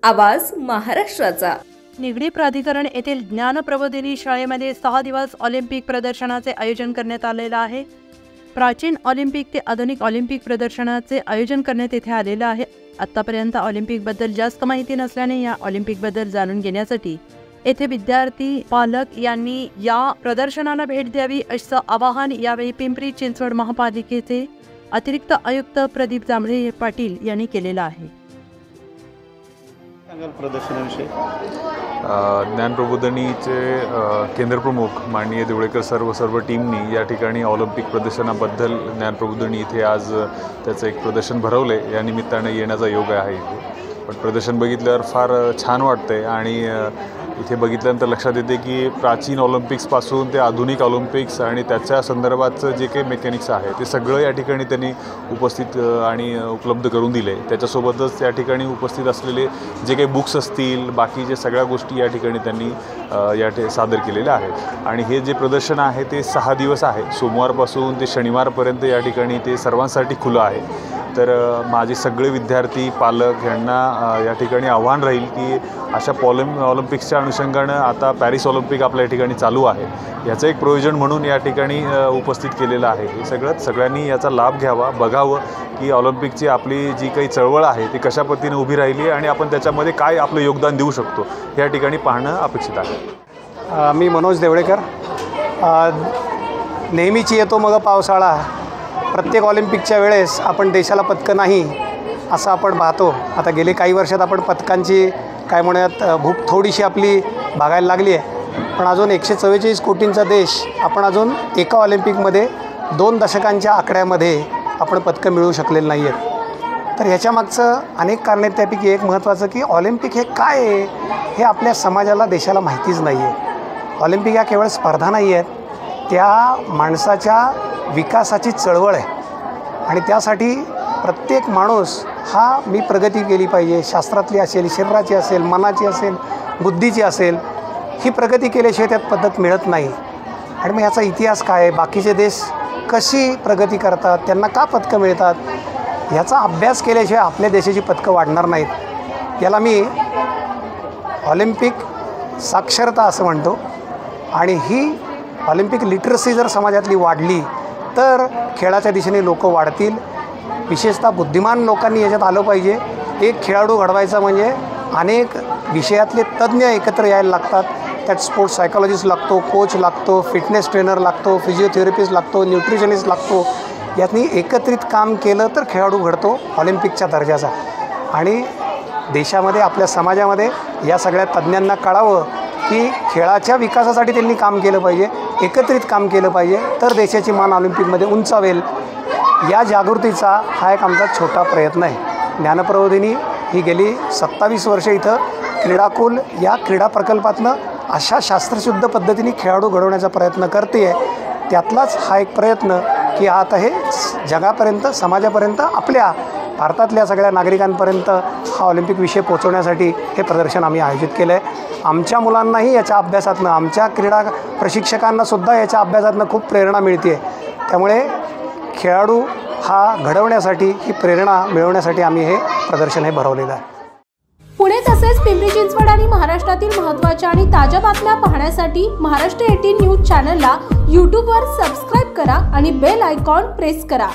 आवाज महाराष्ट्राचा। निगडी प्राधिकरण येथील ज्ञानप्रबोधिनी शाळेमध्ये 6 दिवस ऑलिम्पिक प्रदर्शनाचे आयोजन करण्यात आलेले आहे। प्राचीन ऑलिम्पिक ते आधुनिक ऑलिम्पिक प्रदर्शनाचे आयोजन करण्यात येथे आलेले आहे। आतापर्यंत ऑलिम्पिकबद्दल जास्त माहिती नसल्याने या ऑलिम्पिकबद्दल जाणून घेण्यासाठी येथे विद्यार्थी पालक यांनी या प्रदर्शनाला भेट द्यावी असं आवाहन यावेळी पिंपरी चिंचवड महापालिकेचे अतिरिक्त आयुक्त प्रदीप जांभळे पाटील यांनी केलेलं आहे। प्रदर्शनाविषयी ज्ञानप्रबोधिनीचे केंद्रप्रमुख माननीय देवळेकर सर्व टीमनी या ठिकाणी ऑलिम्पिक प्रदर्शनाबद्दल ज्ञानप्रबोधिनी इथे आज त्याचं एक प्रदर्शन भरवले। या निमित्ताने येण्याचा योग आहे इथे। पण प्रदर्शन बघितल्यावर फार छान वाटते आणि इथे बघितल्यानंतर लक्षात येते की प्राचीन ऑलिम्पिक्सपासून ते आधुनिक ऑलिम्पिक्स आणि त्याच्या संदर्भाचं जे काही मेकॅनिक्स आहे ते सगळं या ठिकाणी त्यांनी उपस्थित आणि उपलब्ध करून दिले। त्याच्यासोबतच या ठिकाणी उपस्थित असलेले जे काही बुक्स असतील बाकीचे सगळ्या गोष्टी या ठिकाणी त्यांनी सादर केलेल्या आहेत। आणि हे जे प्रदर्शन आहे ते 6 दिवस आहे, सोमवारपासून ते शनिवारपर्यंत या ठिकाणी ते सर्वांसाठी खुलं आहे। तर माझे सगळे विद्यार्थी पालक यांना या ठिकाणी आव्हान राहील की अशा ऑलिम्पिक्सच्या अनुषंगानं आता पॅरिस ऑलिम्पिक आपल्या ठिकाणी चालू आहे, याचं एक प्रयोजन म्हणून या ठिकाणी उपस्थित केलेलं आहे। हे सगळ्यांनी याचा लाभ घ्यावा, बघावं की ऑलिम्पिकची आपली जी काही चळवळ आहे ती कशा पद्धतीने उभी राहिली आणि आपण त्याच्यामध्ये काय आपलं योगदान देऊ शकतो या ठिकाणी पाहणं अपेक्षित आहे। मी मनोज देवळेकर। नेहमीची येतो मग पावसाळा, प्रत्येक ऑलिम्पिकच्या वेळेस आपण देशाला पदकं नाही असं आपण पाहतो। आता गेले काही वर्षात आपण पदकांची काय म्हणूयात भूक थोडीशी आपली भागायला लागली आहे, पण अजून 144 कोटींचा देश आपण अजून एका ऑलिम्पिकमध्ये 2 दशकांच्या आकड्यामध्ये आपण पदकं मिळवू शकलेलं नाही आहेत। तर ह्याच्यामागचं अनेक कारणे, त्यापैकी एक महत्त्वाचं की ऑलिम्पिक हे काय आहे हे आपल्या समाजाला देशाला माहितीच नाही आहे। ऑलिम्पिक ह्या केवळ स्पर्धा नाही आहेत, त्या माणसाच्या विकासाची चळवळ आहे आणि त्यासाठी प्रत्येक माणूस हा मी प्रगती केली पाहिजे, शास्त्रातली असेल, शरीराची असेल, मनाची असेल, बुद्धीची असेल, ही प्रगती केल्याशिवाय त्यात पद्धत मिळत नाही। आणि मग याचा इतिहास काय आहे, बाकीचे देश कशी प्रगती करतात, त्यांना का पदकं मिळतात, ह्याचा अभ्यास केल्याशिवाय आपल्या देशाची पदकं वाढणार नाहीत। याला मी ऑलिम्पिक साक्षरता असं म्हणतो। आणि ही ऑलिम्पिक लिटरसी जर समाजातली वाढली तर खेळाच्या दिशेने लोक वाढतील। विशेषतः बुद्धिमान लोकांनी याच्यात आलं पाहिजे। एक खेळाडू घडवायचा म्हणजे अनेक विषयातले तज्ज्ञ एकत्र यायला लागतात। त्यात स्पोर्ट्स सायकॉलॉजिस्ट लागतो, कोच लागतो, फिटनेस ट्रेनर लागतो, फिजिओथेरपिस्ट लागतो, न्यूट्रिशनिस्ट लागतो। यातनी एकत्रित काम केलं तर खेळाडू घडतो ऑलिम्पिकच्या दर्जाचा। आणि देशामध्ये, आपल्या समाजामध्ये या सगळ्या तज्ज्ञांना कळावं की खेळाच्या विकासासाठी त्यांनी काम केलं पाहिजे, एकत्रित काम केलं पाहिजे, तर देशाची मान ऑलिम्पिकमध्ये उंचावेल। या जागृतीचा हा एक आमचा छोटा प्रयत्न आहे। ज्ञानप्रबोधिनी ही गेली 27 वर्षे इथं क्रीडाकुल या क्रीडा प्रकल्पातनं अशा शास्त्रशुद्ध पद्धतीने खेळाडू घडवण्याचा प्रयत्न करते आहे। त्यातलाच हा एक प्रयत्न की आता हे जगापर्यंत, समाजापर्यंत, आपल्या भारतातल्या सगळ्या नागरिकांपर्यंत हा ऑलिम्पिक विषय पोहोचवण्यासाठी हे प्रदर्शन आम्ही आयोजित केलं आहे। आमच्या मुलांनाही याच्या अभ्यासातनं, आमच्या क्रीडा प्रशिक्षकांनासुद्धा याच्या अभ्यासातनं खूप प्रेरणा मिळते आहे। त्यामुळे खेळाडू हा घडवण्यासाठी, ही प्रेरणा मिळवण्यासाठी आम्ही हे प्रदर्शन हे भरवलेलं आहे। पुणे तसेच पिंपरी चिंचवड आणि महाराष्ट्रातील महत्त्वाच्या आणि ताज्या बातम्या पाहण्यासाठी महाराष्ट्र 18 न्यूज चॅनलला यूट्यूबवर सबस्क्राईब करा आणि बेल आयकॉन प्रेस करा।